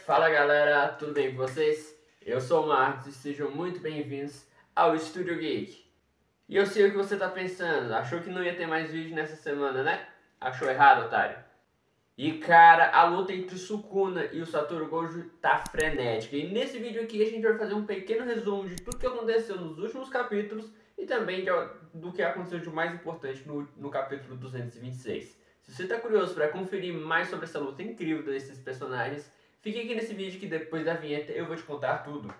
Fala galera, tudo bem com vocês? Eu sou o Marcos e sejam muito bem-vindos ao Estúdio Geek. E eu sei o que você tá pensando, achou que não ia ter mais vídeo nessa semana, né? Achou errado, otário. E cara, a luta entre o Sukuna e o Satoru Gojo tá frenética. E nesse vídeo aqui a gente vai fazer um pequeno resumo de tudo que aconteceu nos últimos capítulos e também do que aconteceu de mais importante no capítulo 226. Se você tá curioso para conferir mais sobre essa luta incrível desses personagens, fique aqui nesse vídeo que depois da vinheta eu vou te contar tudo.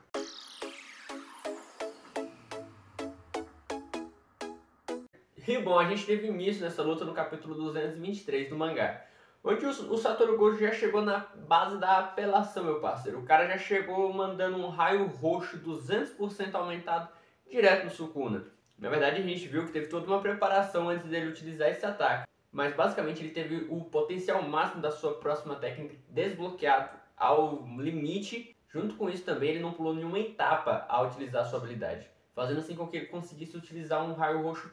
E bom, a gente teve início nessa luta no capítulo 223 do mangá, onde o Satoru Gojo já chegou na base da apelação, meu parceiro. O cara já chegou mandando um raio roxo 200% aumentado direto no Sukuna. Na verdade, a gente viu que teve toda uma preparação antes dele utilizar esse ataque. Mas basicamente ele teve o potencial máximo da sua próxima técnica desbloqueado ao limite. Junto com isso também ele não pulou nenhuma etapa ao utilizar a sua habilidade, fazendo assim com que ele conseguisse utilizar um raio roxo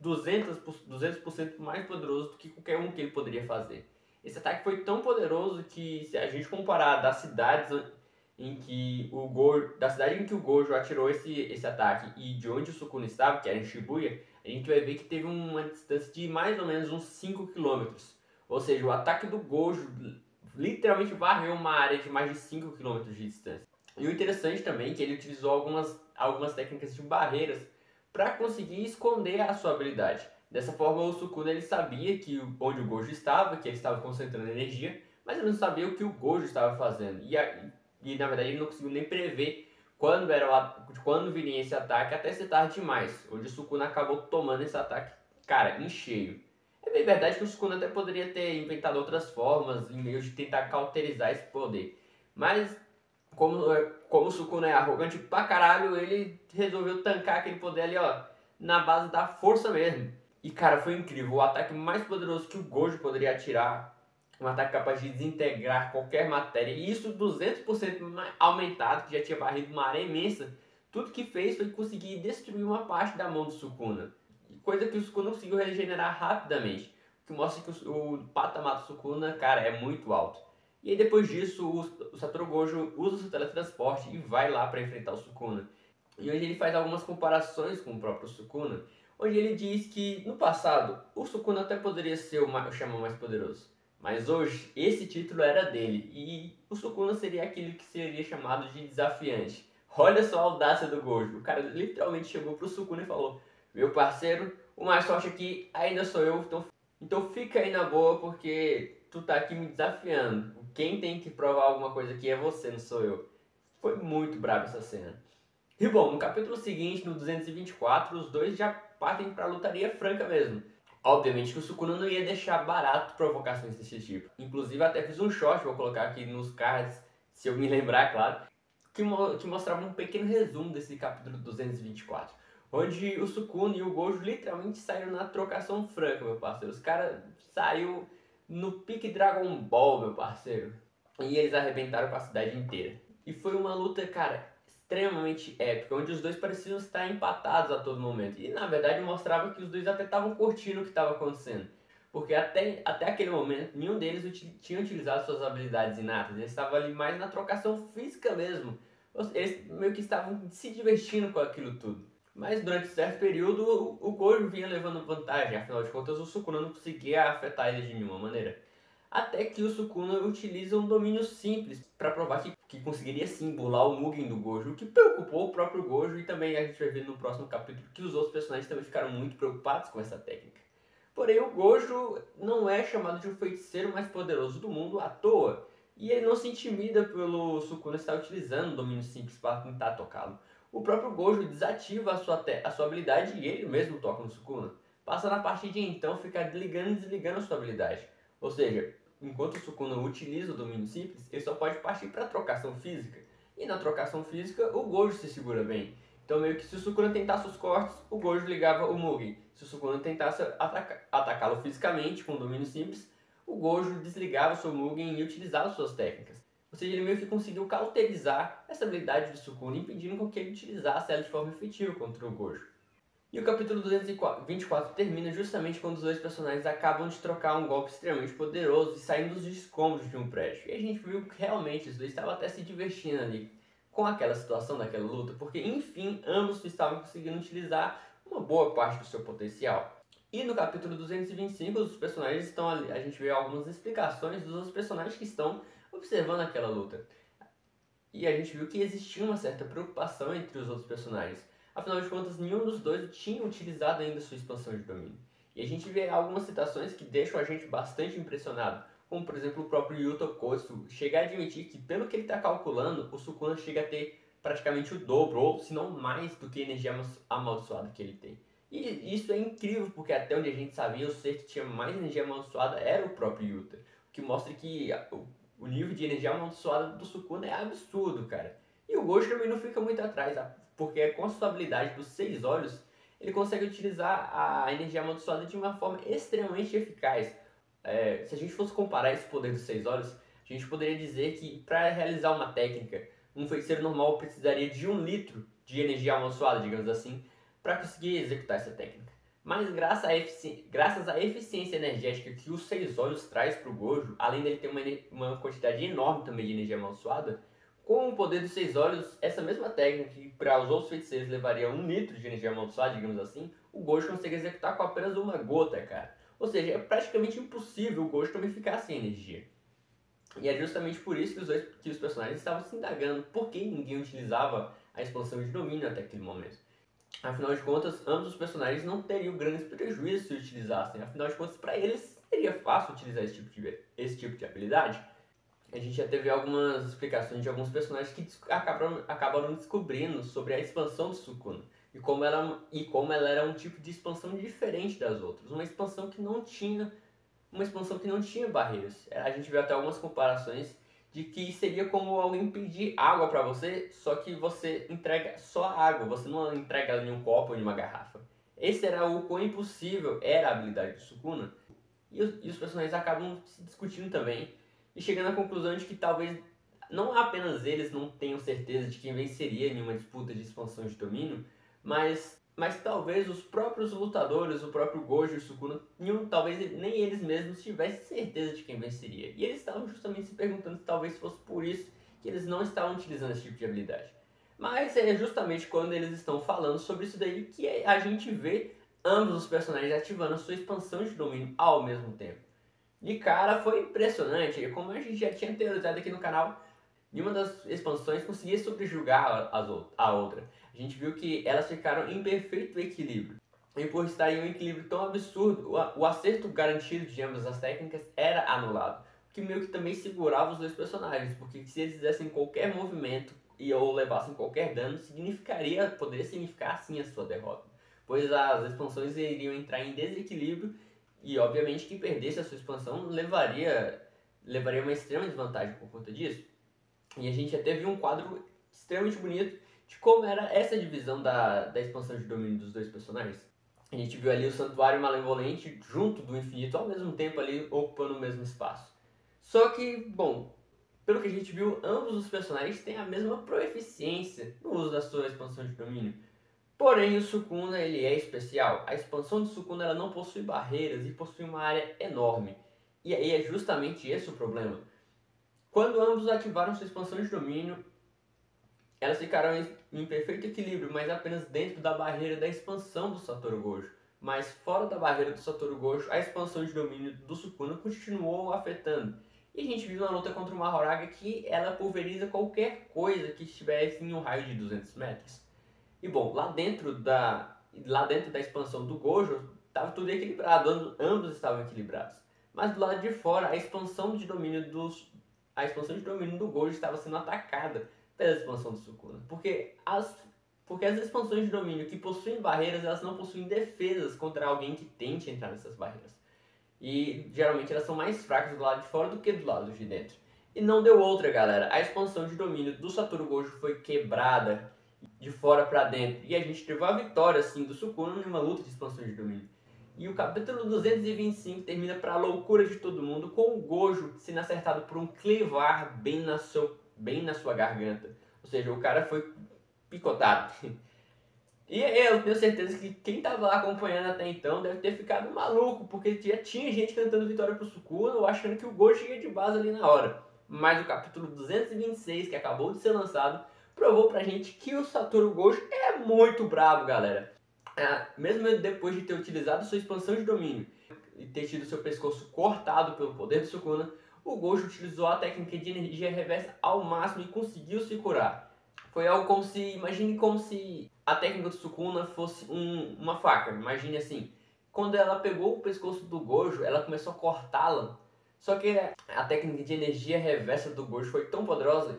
200% mais poderoso do que qualquer um que ele poderia fazer. Esse ataque foi tão poderoso que, se a gente comparar das cidades em que da cidade em que o Gojo atirou esse ataque e de onde o Sukuna estava, que era em Shibuya, a gente vai ver que teve uma distância de mais ou menos uns 5 km. Ou seja, o ataque do Gojo literalmente varreu uma área de mais de 5 km de distância. E o interessante também é que ele utilizou algumas técnicas de barreiras para conseguir esconder a sua habilidade. Dessa forma, o Sukuna ele sabia onde o Gojo estava, que ele estava concentrando energia, mas ele não sabia o que o Gojo estava fazendo. E na verdade ele não conseguiu nem prever quando viria esse ataque até ser tarde demais, onde o Sukuna acabou tomando esse ataque, cara, em cheio. É bem verdade que o Sukuna até poderia ter inventado outras formas em meio de tentar cauterizar esse poder, mas como o Sukuna é arrogante pra caralho, ele resolveu tancar aquele poder ali, ó, na base da força mesmo. E cara, foi incrível, o ataque mais poderoso que o Gojo poderia atirar, um ataque capaz de desintegrar qualquer matéria, e isso 200% aumentado, que já tinha varrido uma área imensa. Tudo que fez foi conseguir destruir uma parte da mão do Sukuna, coisa que o Sukuna conseguiu regenerar rapidamente, o que mostra que o patamar do Sukuna, cara, é muito alto. E aí depois disso, o Satoru Gojo usa o seu teletransporte e vai lá para enfrentar o Sukuna. E hoje ele faz algumas comparações com o próprio Sukuna, onde ele diz que no passado o Sukuna até poderia ser o Shaman mais poderoso, mas hoje esse título era dele e o Sukuna seria aquele que seria chamado de desafiante. Olha só a audácia do Gojo, o cara literalmente chegou pro Sukuna e falou: meu parceiro, o mais forte aqui ainda sou eu, então fica aí na boa porque tu tá aqui me desafiando. Quem tem que provar alguma coisa aqui é você, não sou eu. Foi muito brabo essa cena. E bom, no capítulo seguinte, no 224, os dois já partem pra lutaria franca mesmo. Obviamente que o Sukuna não ia deixar barato provocações desse tipo. Inclusive até fiz um short, vou colocar aqui nos cards, se eu me lembrar, claro, que mostrava um pequeno resumo desse capítulo 224. Onde o Sukuna e o Gojo literalmente saíram na trocação franca, meu parceiro. Os caras saíram no pique Dragon Ball, meu parceiro. E eles arrebentaram com a cidade inteira. E foi uma luta, cara, extremamente épica, onde os dois pareciam estar empatados a todo momento. E na verdade mostrava que os dois até estavam curtindo o que estava acontecendo. Porque até aquele momento, nenhum deles tinha utilizado suas habilidades inatas. Eles estavam ali mais na trocação física mesmo. Eles meio que estavam se divertindo com aquilo tudo. Mas durante certo período o Gojo vinha levando vantagem, afinal de contas o Sukuna não conseguia afetar ele de nenhuma maneira. Até que o Sukuna utiliza um domínio simples para provar que conseguiria sim burlar o Mugen do Gojo, o que preocupou o próprio Gojo, e também a gente vai ver no próximo capítulo que os outros personagens também ficaram muito preocupados com essa técnica. Porém o Gojo não é chamado de o feiticeiro mais poderoso do mundo à toa, e ele não se intimida pelo Sukuna estar utilizando um domínio simples para tentar tocá-lo. O próprio Gojo desativa a sua habilidade e ele mesmo toca no Sukuna. Passa na partida então ficar ligando e desligando a sua habilidade. Ou seja, enquanto o Sukuna utiliza o domínio simples, ele só pode partir para a trocação física. E na trocação física, o Gojo se segura bem. Então meio que se o Sukuna tentasse os cortes, o Gojo ligava o Mugen. Se o Sukuna tentasse atacá-lo fisicamente com o domínio simples, o Gojo desligava o seu Mugen e utilizava suas técnicas. Ou seja, ele meio que conseguiu cauterizar essa habilidade do Sukuna, impedindo com que ele utilizasse ela de forma efetiva contra o Gojo. E o capítulo 224 termina justamente quando os dois personagens acabam de trocar um golpe extremamente poderoso e saindo dos escombros de um prédio. E a gente viu que realmente os dois estavam até se divertindo ali com aquela situação daquela luta, porque enfim ambos estavam conseguindo utilizar uma boa parte do seu potencial. E no capítulo 225 os personagens estão ali, a gente vê algumas explicações dos outros personagens que estão observando aquela luta. E a gente viu que existia uma certa preocupação entre os outros personagens. Afinal de contas, nenhum dos dois tinha utilizado ainda sua expansão de domínio. E a gente vê algumas citações que deixam a gente bastante impressionado, como por exemplo o próprio Yuto Kotsu chega a admitir que, pelo que ele está calculando, o Sukuna chega a ter praticamente o dobro, ou se não mais, do que a energia amaldiçoada que ele tem. E isso é incrível, porque até onde a gente sabia, o ser que tinha mais energia amaldiçoada era o próprio Yuta, o que mostra que o nível de energia amaldiçoada do Sukuna é absurdo, cara. E o Gojo também não fica muito atrás, porque com a sua habilidade dos 6 olhos, ele consegue utilizar a energia amaldiçoada de uma forma extremamente eficaz. Se a gente fosse comparar esse poder dos 6 olhos, a gente poderia dizer que para realizar uma técnica, um feiticeiro normal precisaria de 1 litro de energia amaldiçoada, digamos assim, para conseguir executar essa técnica. Mas graças à eficiência energética que os 6 olhos traz para o Gojo, além dele ter uma quantidade enorme também de energia amaldiçoada, com o poder dos 6 olhos, essa mesma técnica que para os outros feiticeiros levaria 1 litro de energia amaldiçoada, digamos assim, o Gojo consegue executar com apenas uma gota, cara. Ou seja, é praticamente impossível o Gojo também ficar sem energia. E é justamente por isso que os personagens estavam se indagando por que ninguém utilizava a expansão de domínio até aquele momento. Afinal de contas, ambos os personagens não teriam grandes prejuízos se utilizassem. Afinal de contas, para eles seria fácil utilizar esse tipo de habilidade. A gente já teve algumas explicações de alguns personagens que acabaram descobrindo sobre a expansão do Sukuna. E como ela era um tipo de expansão diferente das outras. Uma expansão que não tinha barreiras. A gente viu até algumas comparações de que seria como alguém pedir água para você, só que você entrega só a água, você não entrega ela em um copo ou em uma garrafa. Esse era o quão impossível era a habilidade do Sukuna. E os personagens acabam se discutindo também e chegando à conclusão de que talvez não apenas eles não tenham certeza de quem venceria em uma disputa de expansão de domínio, mas talvez os próprios lutadores, o próprio Gojo e o Sukuna, talvez nem eles mesmos tivessem certeza de quem venceria. E eles estavam justamente se perguntando se talvez fosse por isso que eles não estavam utilizando esse tipo de habilidade. Mas é justamente quando eles estão falando sobre isso daí que a gente vê ambos os personagens ativando a sua expansão de domínio ao mesmo tempo. E cara, foi impressionante, como a gente já tinha teorizado aqui no canal, nenhuma das expansões conseguia subjugar a outra. A gente viu que elas ficaram em perfeito equilíbrio. E por estar em um equilíbrio tão absurdo, o acerto garantido de ambas as técnicas era anulado. O que meio que também segurava os dois personagens, porque se eles fizessem qualquer movimento ou levassem qualquer dano, poderia significar sim a sua derrota. Pois as expansões iriam entrar em desequilíbrio e obviamente que perdesse a sua expansão levaria uma extrema desvantagem por conta disso. E a gente já teve um quadro extremamente bonito de como era essa divisão da expansão de domínio dos dois personagens. A gente viu ali o Santuário Malevolente junto do Infinito, ao mesmo tempo ali ocupando o mesmo espaço. Só que, bom, pelo que a gente viu, ambos os personagens têm a mesma proeficiência no uso da sua expansão de domínio. Porém, o Sukuna ele é especial. A expansão do Sukuna ela não possui barreiras e possui uma área enorme. E aí é justamente esse o problema. Quando ambos ativaram sua expansão de domínio, elas ficaram em perfeito equilíbrio, mas apenas dentro da barreira da expansão do Satoru Gojo. Mas fora da barreira do Satoru Gojo, a expansão de domínio do Sukuna continuou afetando. E a gente viu na luta contra uma Horaga que ela pulveriza qualquer coisa que estivesse em um raio de 200 metros. E bom, lá dentro da expansão do Gojo, estava tudo equilibrado, ambos estavam equilibrados. Mas do lado de fora, a expansão de domínio do Gojo estava sendo atacada pela expansão do Sukuna. Porque as expansões de domínio que possuem barreiras, elas não possuem defesas contra alguém que tente entrar nessas barreiras. E geralmente elas são mais fracas do lado de fora do que do lado de dentro. E não deu outra, galera. A expansão de domínio do Satoru Gojo foi quebrada de fora para dentro. E a gente teve a vitória, assim, do Sukuna em uma luta de expansão de domínio. E o capítulo 225 termina para a loucura de todo mundo, com o Gojo sendo acertado por um Cleavar bem na sua garganta. Ou seja, o cara foi picotado. E eu tenho certeza que quem tava lá acompanhando até então deve ter ficado maluco, porque já tinha gente cantando vitória pro Sukuna ou achando que o Gojo ia de base ali na hora. Mas o capítulo 226, que acabou de ser lançado, provou pra gente que o Satoru Gojo é muito brabo, galera. Mesmo depois de ter utilizado sua expansão de domínio e ter tido seu pescoço cortado pelo poder do Sukuna, o Gojo utilizou a técnica de energia reversa ao máximo e conseguiu se curar. Foi algo como se, imagine como se a técnica do Sukuna fosse uma faca. Imagine assim, quando ela pegou o pescoço do Gojo, ela começou a cortá-la. Só que a técnica de energia reversa do Gojo foi tão poderosa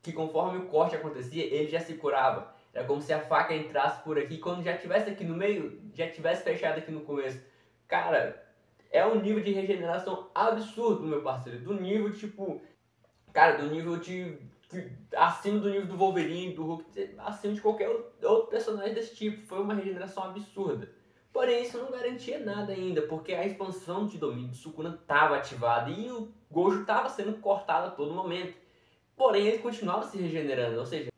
que conforme o corte acontecia, ele já se curava. Era como se a faca entrasse por aqui, quando já tivesse aqui no meio, já tivesse fechado aqui no começo. Cara, é um nível de regeneração absurdo, meu parceiro. Do nível, tipo, cara, do nível acima do nível do Wolverine, do Hulk, acima de qualquer outro personagem desse tipo. Foi uma regeneração absurda. Porém, isso não garantia nada ainda, porque a expansão de domínio do Sukuna estava ativada e o Gojo estava sendo cortado a todo momento. Porém, ele continuava se regenerando, ou seja,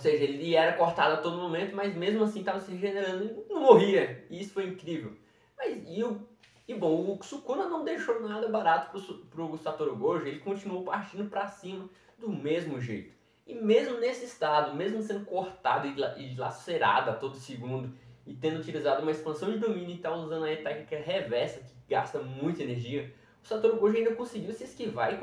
ele era cortado a todo momento, mas mesmo assim estava se regenerando e não morria. E isso foi incrível. Bom, o Sukuna não deixou nada barato pro Satoru Gojo, ele continuou partindo para cima do mesmo jeito. E mesmo nesse estado, mesmo sendo cortado e lacerado a todo segundo, e tendo utilizado uma expansão de domínio e tá usando a técnica reversa, que gasta muita energia, o Satoru Gojo ainda conseguiu se esquivar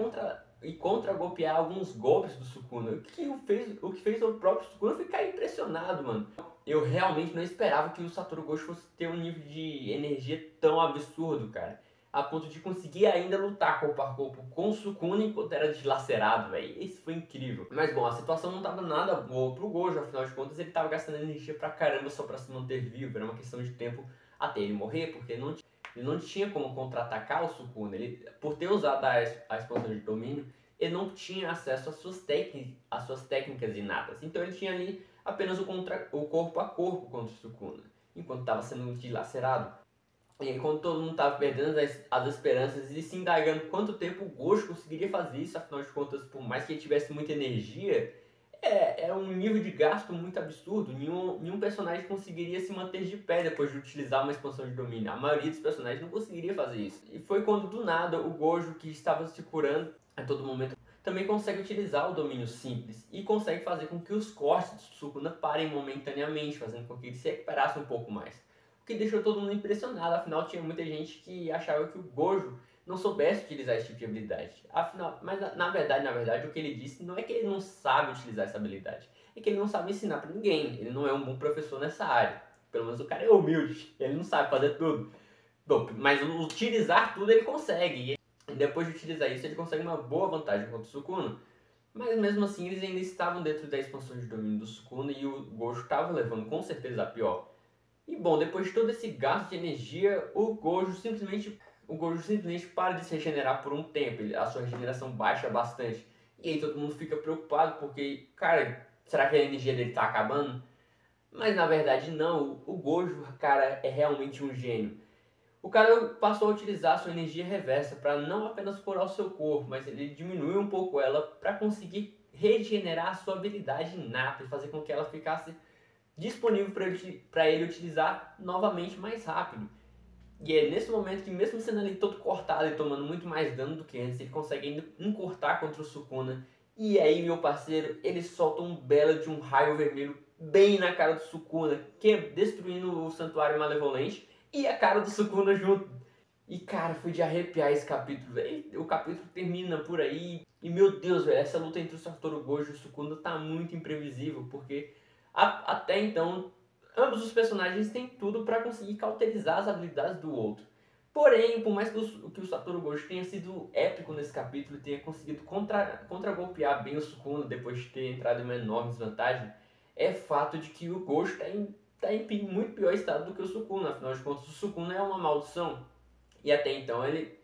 e contra-golpear alguns golpes do Sukuna. O que fez o próprio Sukuna ficar impressionado, mano. Eu realmente não esperava que o Satoru Gojo fosse ter um nível de energia tão absurdo, cara. A ponto de conseguir ainda lutar corpo a corpo com o Sukuna enquanto era dilacerado, velho. Isso foi incrível. Mas bom, a situação não tava nada boa pro Gojo, afinal de contas ele tava gastando energia pra caramba só pra se manter vivo. Era uma questão de tempo até ele morrer, porque ele não tinha como contra-atacar o Sukuna. Por ter usado a expansão de domínio, ele não tinha acesso às suas técnicas inatas. Então ele tinha ali apenas o corpo a corpo contra o Sukuna, enquanto estava sendo dilacerado. E enquanto todo mundo estava perdendo as esperanças e se indagando quanto tempo o Gojo conseguiria fazer isso, afinal de contas, por mais que ele tivesse muita energia, é um nível de gasto muito absurdo. Nenhum personagem conseguiria se manter de pé depois de utilizar uma expansão de domínio. A maioria dos personagens não conseguiria fazer isso. E foi quando, do nada, o Gojo, que estava se curando a todo momento, também consegue utilizar o domínio simples e consegue fazer com que os cortes do Sukuna parem momentaneamente, fazendo com que ele se recuperasse um pouco mais. O que deixou todo mundo impressionado, afinal tinha muita gente que achava que o Gojo não soubesse utilizar esse tipo de habilidade. Afinal, mas na verdade, o que ele disse não é que ele não sabe utilizar essa habilidade, é que ele não sabe ensinar pra ninguém, ele não é um bom professor nessa área. Pelo menos o cara é humilde, ele não sabe fazer tudo. Bom, mas utilizar tudo ele consegue, e depois de utilizar isso ele consegue uma boa vantagem contra o Sukuna. Mas mesmo assim eles ainda estavam dentro da expansão de domínio do Sukuna e o Gojo estava levando com certeza a pior. E bom, depois de todo esse gasto de energia, o Gojo simplesmente para de se regenerar por um tempo. A sua regeneração baixa bastante. E aí todo mundo fica preocupado porque, cara, será que a energia dele tá acabando? Mas na verdade não, o Gojo, cara, é realmente um gênio. O cara passou a utilizar a sua energia reversa para não apenas curar o seu corpo, mas ele diminuiu um pouco ela para conseguir regenerar a sua habilidade inata e fazer com que ela ficasse disponível para ele utilizar novamente mais rápido. E é nesse momento que, mesmo sendo ali todo cortado e tomando muito mais dano do que antes, ele consegue ainda encurtar contra o Sukuna. E aí, meu parceiro, ele solta um belo de um raio vermelho bem na cara do Sukuna, destruindo o Santuário Malevolente e a cara do Sukuna junto. E cara, foi de arrepiar esse capítulo, velho. O capítulo termina por aí. E meu Deus, velho, essa luta entre o Satoru Gojo e o Sukuna tá muito imprevisível, porque até então ambos os personagens têm tudo para conseguir cauterizar as habilidades do outro. Porém, por mais que o Satoru Gojo tenha sido épico nesse capítulo e tenha conseguido contra-golpear bem o Sukuna depois de ter entrado em uma enorme desvantagem, é fato de que o Gojo está em muito pior estado do que o Sukuna. Afinal de contas, o Sukuna é uma maldição. E até então ele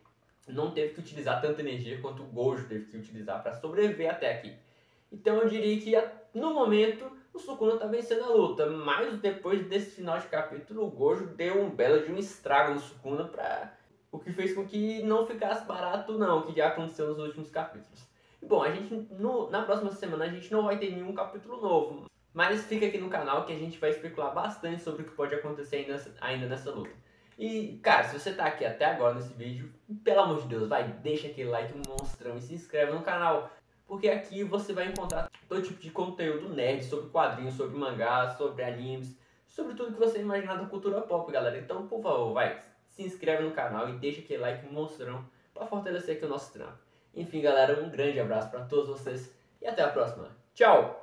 não teve que utilizar tanta energia quanto o Gojo teve que utilizar para sobreviver até aqui. Então eu diria que no momento o Sukuna está vencendo a luta, mas depois desse final de capítulo o Gojo deu um belo de um estrago no Sukuna, o que fez com que não ficasse barato não, o que já aconteceu nos últimos capítulos. E, bom, na próxima semana a gente não vai ter nenhum capítulo novo, Mas fica aqui no canal que a gente vai especular bastante sobre o que pode acontecer ainda nessa luta. E, cara, se você tá aqui até agora nesse vídeo, pelo amor de Deus, vai, deixa aquele like monstrão e se inscreve no canal. Porque aqui você vai encontrar todo tipo de conteúdo nerd sobre quadrinhos, sobre mangás, sobre animes, sobre tudo que você imaginar da cultura pop, galera. Então, por favor, vai, se inscreve no canal e deixa aquele like monstrão para fortalecer aqui o nosso trampo. Enfim, galera, um grande abraço para todos vocês e até a próxima. Tchau!